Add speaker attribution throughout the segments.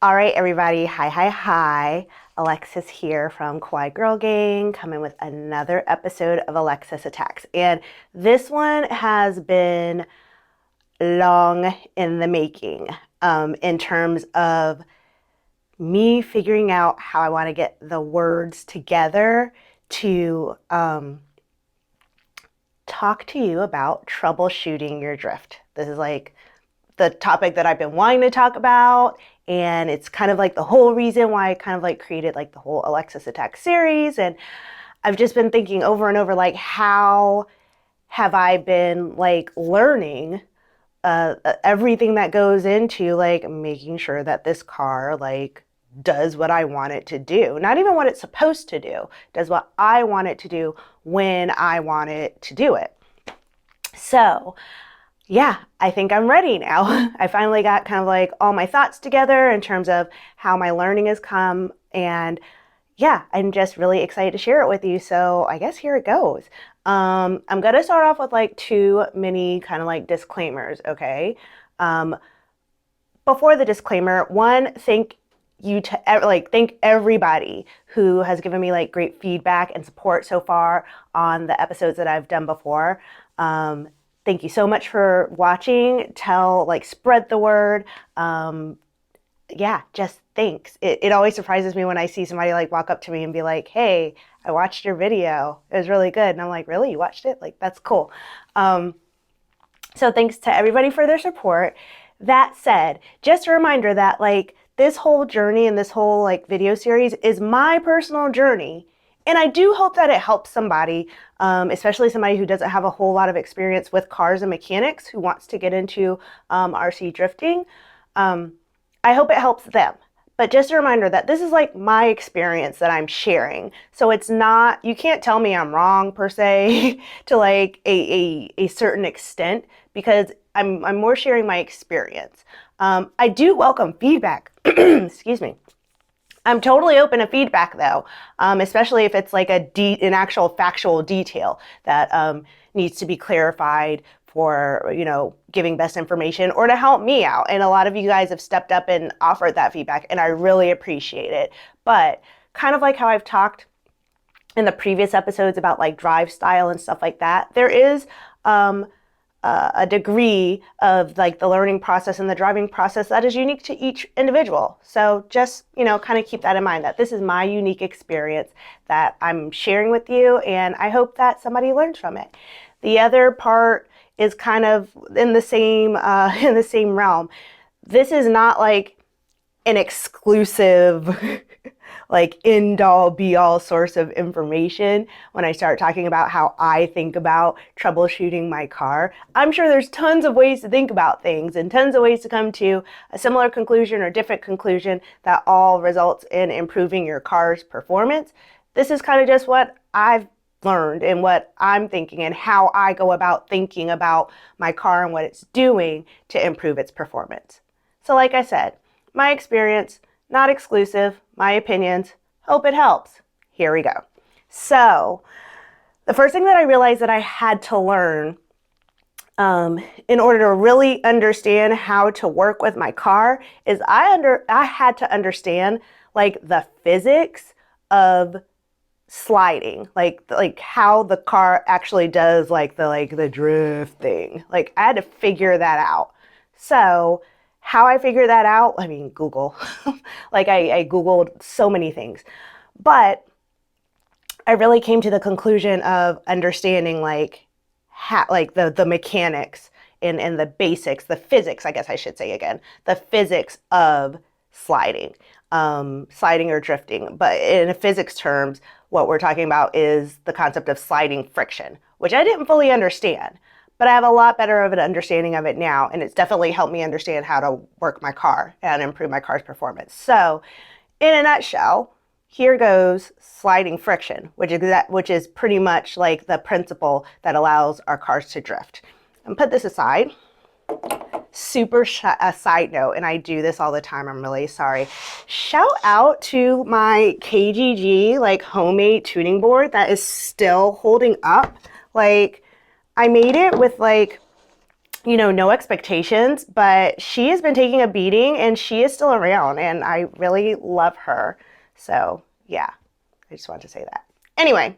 Speaker 1: All right, everybody. Hi. Alexis here from Kawaii Girl Gang, coming with another episode of Alexis Attacks. And this one has been long in the making in terms of me figuring out how I want to get the words together to talk to you about troubleshooting your drift. This is like the topic that I've been wanting to talk about, and it's kind of like the whole reason why I kind of like created like the whole Alexis Attack series. And I've just been thinking over and over, like, how have I been like learning everything that goes into like making sure that this car like does what I want it to do. Not even what it's supposed to do, does what I want it to do when I want it to do it. So yeah, I think I'm ready now. I finally got kind of like all my thoughts together in terms of how my learning has come. And yeah, I'm just really excited to share it with you. So I guess here it goes. I'm going to start off with like two mini kind of like disclaimers, okay? Before the disclaimer, one, thank everybody who has given me like great feedback and support so far on the episodes that I've done before. Thank you so much for watching. Spread the word. Yeah, just thanks. It always surprises me when I see somebody like walk up to me and be like, hey, I watched your video. It was really good. And I'm like, really? You watched it? Like, that's cool. So thanks to everybody for their support. That said, just a reminder that like this whole journey and this whole like video series is my personal journey. And I do hope that it helps somebody, especially somebody who doesn't have a whole lot of experience with cars and mechanics who wants to get into RC drifting. I hope it helps them. But just a reminder that this is like my experience that I'm sharing. So it's not, you can't tell me I'm wrong per se to like a certain extent, because I'm more sharing my experience. I do welcome feedback. Excuse me. I'm totally open to feedback though, especially if it's like an actual factual detail that needs to be clarified for, you know, giving best information or to help me out. And a lot of you guys have stepped up and offered that feedback, and I really appreciate it. But kind of like how I've talked in the previous episodes about like drive style and stuff like that, there is a degree of like the learning process and the driving process that is unique to each individual. So just, you know, kind of keep that in mind, that this is my unique experience that I'm sharing with you, and I hope that somebody learns from it. The other part is kind of in the same realm. This is not like an exclusive like end-all be-all source of information when I start talking about how I think about troubleshooting my car. I'm sure there's tons of ways to think about things and tons of ways to come to a similar conclusion or different conclusion that all results in improving your car's performance. This is kind of just what I've learned and what I'm thinking and how I go about thinking about my car and what it's doing to improve its performance. So like I said, my experience, not exclusive, my opinions, hope it helps. Here we go. So the first thing that I realized that I had to learn in order to really understand how to work with my car is I had to understand like the physics of sliding, like how the car actually does like the drift thing. Like I had to figure that out. So how I figured that out, I mean, Google. Like I Googled so many things, but I really came to the conclusion of understanding like the mechanics and the basics, the physics, I guess I should say again, the physics of sliding or drifting. But in physics terms, what we're talking about is the concept of sliding friction, which I didn't fully understand. But I have a lot better of an understanding of it now, and it's definitely helped me understand how to work my car and improve my car's performance. So in a nutshell, here goes sliding friction, which is pretty much like the principle that allows our cars to drift. And put this aside. Super side note, and I do this all the time, I'm really sorry. Shout out to my KGG like homemade tuning board that is still holding up. Like I made it with like you know, no expectations, but she has been taking a beating and she is still around and I really love her. So yeah, I just wanted to say that. Anyway,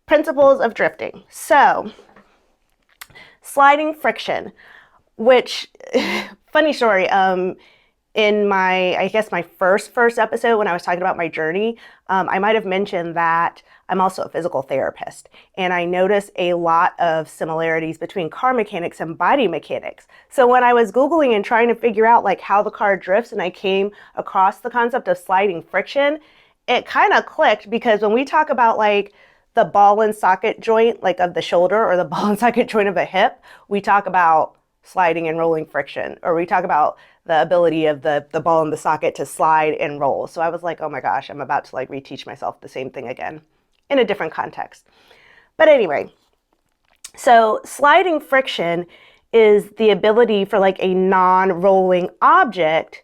Speaker 1: principles of drifting. So sliding friction, which funny story, in my, I guess my first episode when I was talking about my journey, I might have mentioned that I'm also a physical therapist, and I notice a lot of similarities between car mechanics and body mechanics. So when I was Googling and trying to figure out like how the car drifts, and I came across the concept of sliding friction, it kind of clicked, because when we talk about like the ball and socket joint, like of the shoulder, or the ball and socket joint of a hip, we talk about sliding and rolling friction, or we talk about the ability of the ball and the socket to slide and roll. So I was like, oh my gosh, I'm about to like reteach myself the same thing again in a different context. But anyway, so sliding friction is the ability for like a non-rolling object.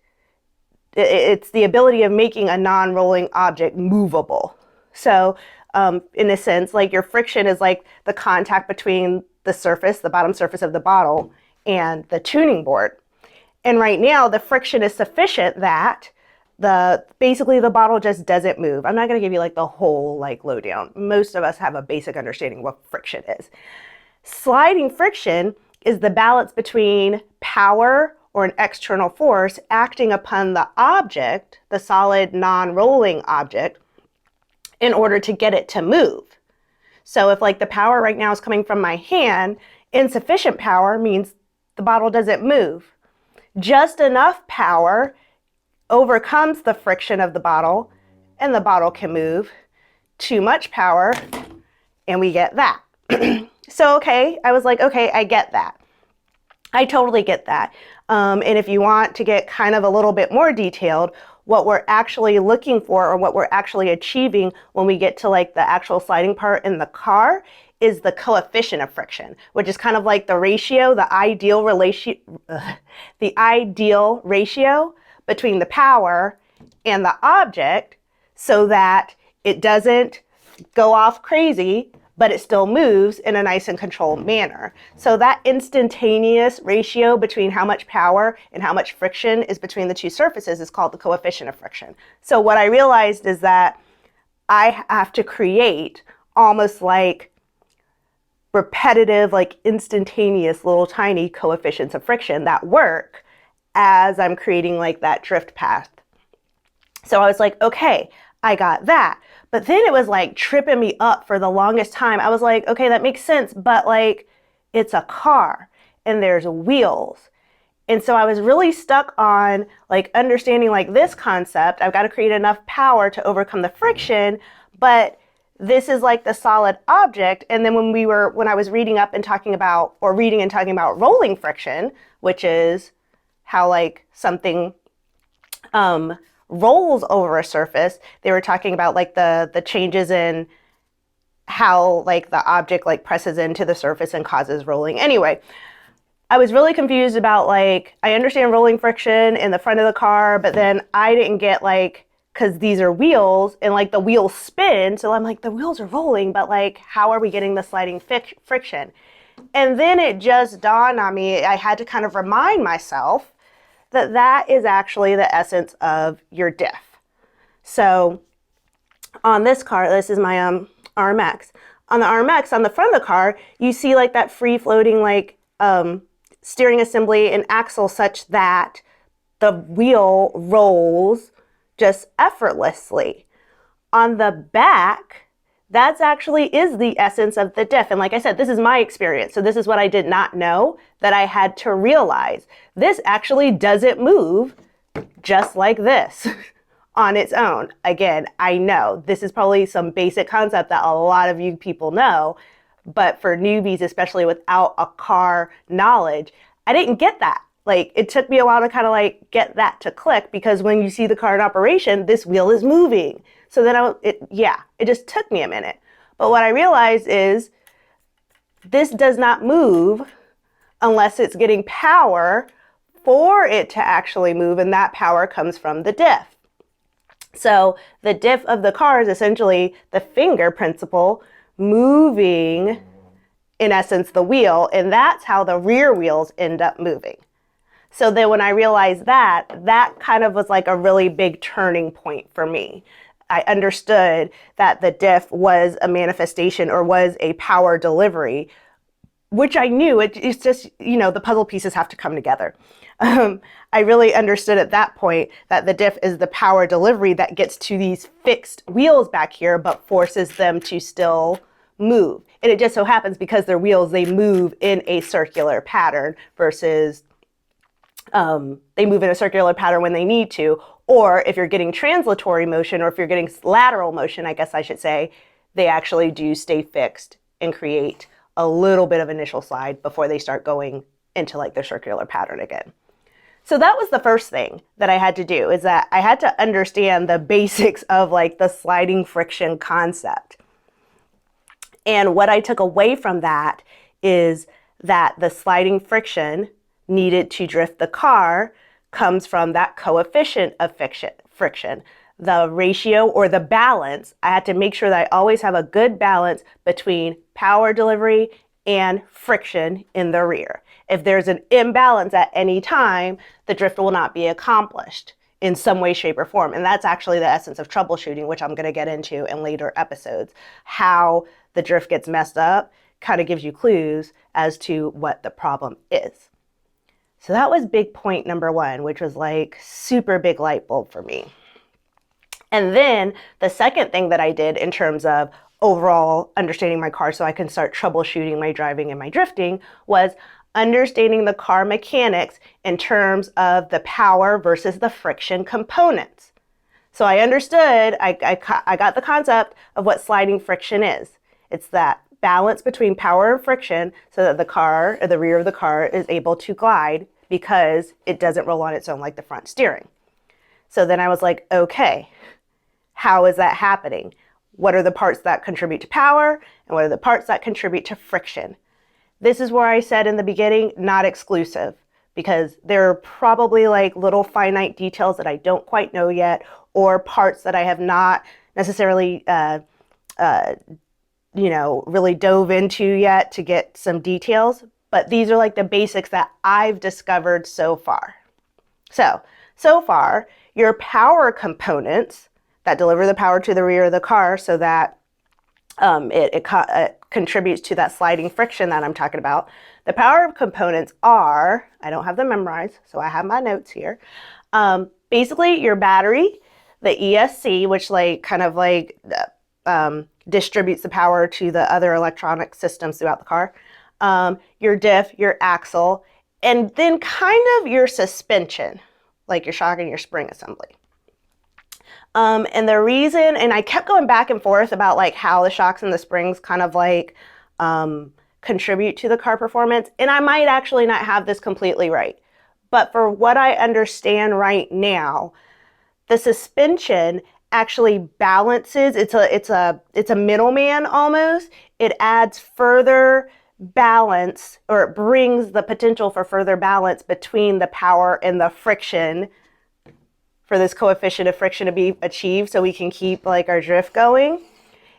Speaker 1: It's the ability of making a non-rolling object movable. So in a sense, like your friction is like the contact between the surface, the bottom surface of the bottle, and the tuning board. And right now the friction is sufficient that basically the bottle just doesn't move. I'm not going to give you like the whole like lowdown. Most of us have a basic understanding of what friction is. Sliding friction is the balance between power or an external force acting upon the object, the solid non-rolling object, in order to get it to move. So if like the power right now is coming from my hand, insufficient power means the bottle doesn't move. Just enough power overcomes the friction of the bottle and the bottle can move. Too much power and we get that. So, okay, I was like, okay, I get that. I totally get that. And if you want to get kind of a little bit more detailed, what we're actually looking for, or what we're actually achieving when we get to like the actual sliding part in the car, is the coefficient of friction, which is kind of like the ratio, the ideal ratio between the power and the object, so that it doesn't go off crazy, but it still moves in a nice and controlled manner. So that instantaneous ratio between how much power and how much friction is between the two surfaces is called the coefficient of friction. So what I realized is that I have to create almost like repetitive, like instantaneous little tiny coefficients of friction that work as I'm creating like that drift path. So I was like, okay, I got that. But then it was like tripping me up for the longest time. I was like, okay, that makes sense, but like it's a car and there's wheels. And so I was really stuck on like understanding like this concept. I've got to create enough power to overcome the friction, but this is like the solid object. And then when I was reading up and talking about, or reading and talking about rolling friction, which is how like something rolls over a surface, they were talking about like the changes in how like the object like presses into the surface and causes rolling. Anyway, I was really confused about like, I understand rolling friction in the front of the car, but then I didn't get like, because these are wheels and like the wheels spin. So I'm like, the wheels are rolling, but like, how are we getting the sliding friction? And then it just dawned on me, I had to kind of remind myself that that is actually the essence of your diff. So on this car, this is my RMX. On the RMX, on the front of the car, you see like that free floating like steering assembly and axle, such that the wheel rolls just effortlessly. On the back, that's actually is the essence of the diff. And like I said, this is my experience. So this is what I did not know that I had to realize. This actually doesn't move just like this on its own. Again, I know this is probably some basic concept that a lot of you people know, but for newbies, especially without a car knowledge, I didn't get that. Like, it took me a while to kind of like get that to click, because when you see the car in operation, this wheel is moving. So then it just took me a minute. But what I realized is this does not move unless it's getting power for it to actually move, and that power comes from the diff. So the diff of the car is essentially the finger principle moving in essence, the wheel, and that's how the rear wheels end up moving. So then when I realized that, that kind of was like a really big turning point for me. I understood that the diff was a manifestation or was a power delivery, which I knew. It's just, you know, the puzzle pieces have to come together. I really understood at that point that the diff is the power delivery that gets to these fixed wheels back here, but forces them to still move. And it just so happens because they're wheels, they move in a circular pattern versus they move in a circular pattern when they need to. Or if you're getting translatory motion, or if you're getting lateral motion, I guess I should say, they actually do stay fixed and create a little bit of initial slide before they start going into like their circular pattern again. So that was the first thing that I had to do, is that I had to understand the basics of like the sliding friction concept. And what I took away from that is that the sliding friction needed to drift the car comes from that coefficient of friction. The ratio or the balance, I had to make sure that I always have a good balance between power delivery and friction in the rear. If there's an imbalance at any time, the drift will not be accomplished in some way, shape, or form. And that's actually the essence of troubleshooting, which I'm going to get into in later episodes. How the drift gets messed up kind of gives you clues as to what the problem is. So that was big point number one, which was like super big light bulb for me. And then the second thing that I did in terms of overall understanding my car so I can start troubleshooting my driving and my drifting was understanding the car mechanics in terms of the power versus the friction components. So I understood, I got the concept of what sliding friction is. It's that balance between power and friction so that the car, or the rear of the car, is able to glide because it doesn't roll on its own like the front steering. So then I was like, okay, how is that happening? What are the parts that contribute to power and what are the parts that contribute to friction? This is where I said in the beginning, not exclusive, because there are probably like little finite details that I don't quite know yet, or parts that I have not necessarily, really dove into yet to get some details. But these are like the basics that I've discovered so far. So far, your power components that deliver the power to the rear of the car so that it contributes to that sliding friction that I'm talking about. The power components are, I don't have them memorized, so I have my notes here. Basically, your battery, the ESC, which distributes the power to the other electronic systems throughout the car, your diff, your axle, and then kind of your suspension, like your shock and your spring assembly. And the reason, and I kept going back and forth about like how the shocks and the springs kind of like contribute to the car performance, and I might actually not have this completely right. But for what I understand right now, the suspension actually balances, it's a middleman almost. It adds further balance, or it brings the potential for further balance between the power and the friction for this coefficient of friction to be achieved so we can keep like our drift going.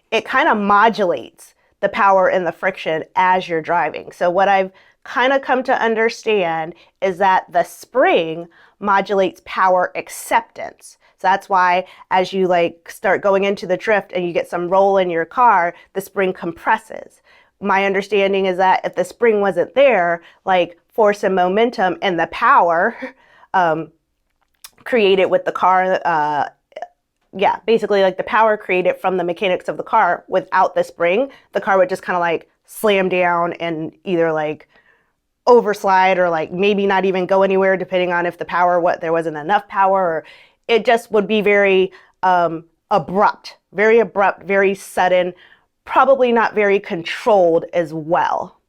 Speaker 1: It kind of modulates the power and the friction as you're driving. So what I've kind of come to understand is that the spring modulates power acceptance. So that's why as you like start going into the drift and you get some roll in your car, the spring compresses. My understanding is that if the spring wasn't there, like force and momentum and the power created with the car, basically like the power created from the mechanics of the car, without the spring, the car would just kind of like slam down and either like overslide or like maybe not even go anywhere, depending on if the power, there wasn't enough power, or it just would be very abrupt, very sudden, probably not very controlled as well.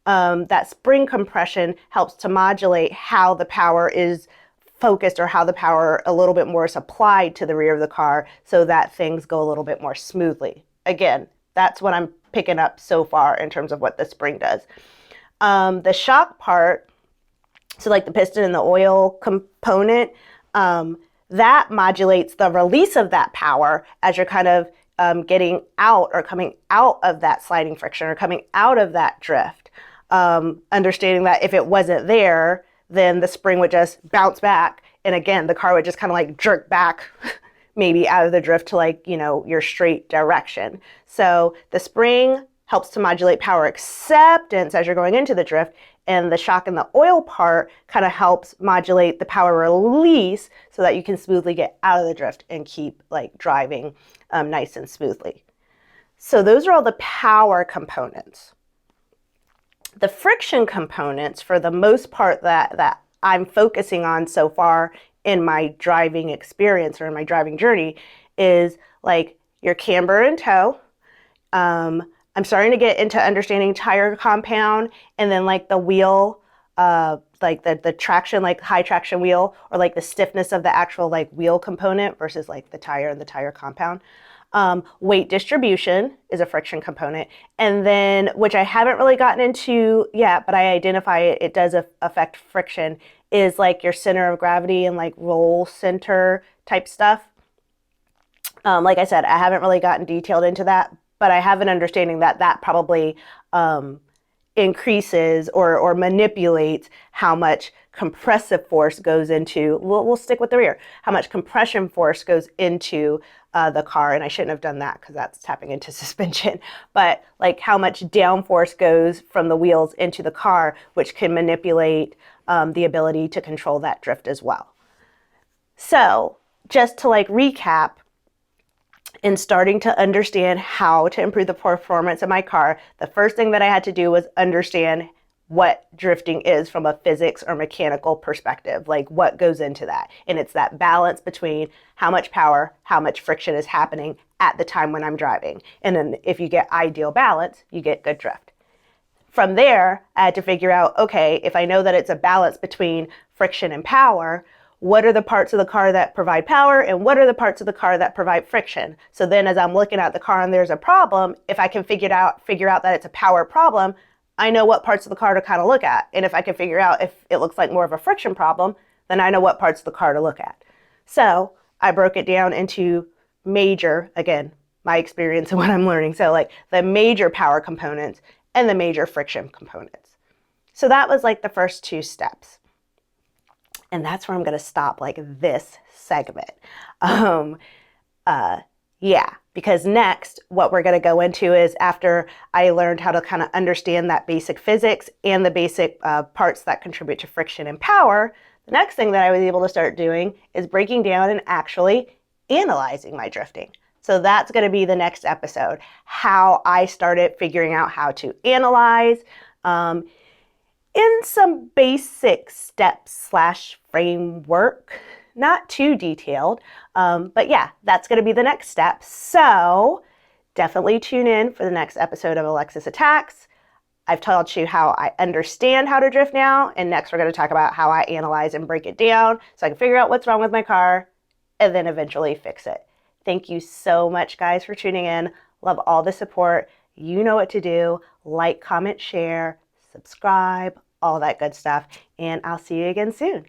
Speaker 1: That spring compression helps to modulate how the power is focused, or how the power a little bit more is applied to the rear of the car so that things go a little bit more smoothly. Again, that's what I'm picking up so far in terms of what the spring does. The shock part, so like the piston and the oil component, that modulates the release of that power as you're kind of getting out or coming out of that sliding friction or coming out of that drift. Understanding that if it wasn't there, then the spring would just bounce back. And again, the car would just kind of like jerk back maybe out of the drift to like, you know, your straight direction. So the spring helps to modulate power acceptance as you're going into the drift, and the shock and the oil part kind of helps modulate the power release so that you can smoothly get out of the drift and keep like driving nice and smoothly. So those are all the power components. The friction components, for the most part, that I'm focusing on so far in my driving experience or in my driving journey, is like your camber and tow. I'm starting to get into understanding tire compound, and then like the wheel, like the traction, like high traction wheel, or like the stiffness of the actual like wheel component versus like the tire and the tire compound. Weight distribution is a friction component. And then, which I haven't really gotten into yet, but I identify it does affect friction, is like your center of gravity and like roll center type stuff. Like I said, I haven't really gotten detailed into that, but I have an understanding that that probably increases or manipulates how much compressive force goes into, we'll stick with the rear, how much compression force goes into the car. And I shouldn't have done that because that's tapping into suspension, but like how much downforce goes from the wheels into the car, which can manipulate the ability to control that drift as well. So just to like recap, in starting to understand how to improve the performance of my car, the first thing that I had to do was understand what drifting is from a physics or mechanical perspective, like what goes into that. And it's that balance between how much power, how much friction is happening at the time when I'm driving. And then if you get ideal balance, you get good drift. From there, I had to figure out, okay, if I know that it's a balance between friction and power, what are the parts of the car that provide power and what are the parts of the car that provide friction? So then as I'm looking at the car and there's a problem, if I can figure out that it's a power problem, I know what parts of the car to kind of look at. And if I can figure out if it looks like more of a friction problem, then I know what parts of the car to look at. So I broke it down into major, again, my experience and what I'm learning. So like the major power components and the major friction components. So that was like the first two steps. And that's where I'm going to stop like this segment. Yeah, because next what we're going to go into is, after I learned how to kind of understand that basic physics and the basic parts that contribute to friction and power, the next thing that I was able to start doing is breaking down and actually analyzing my drifting. So that's going to be the next episode, how I started figuring out how to analyze in some basic steps / framework, not too detailed, but yeah, that's going to be the next step. So definitely tune in for the next episode of Alexis Attacks. I've told you how I understand how to drift now, and next we're going to talk about how I analyze and break it down so I can figure out what's wrong with my car and then eventually fix it. Thank you so much, guys, for tuning in. Love all the support. You know what to do. Like, comment, share, subscribe, all that good stuff, and I'll see you again soon.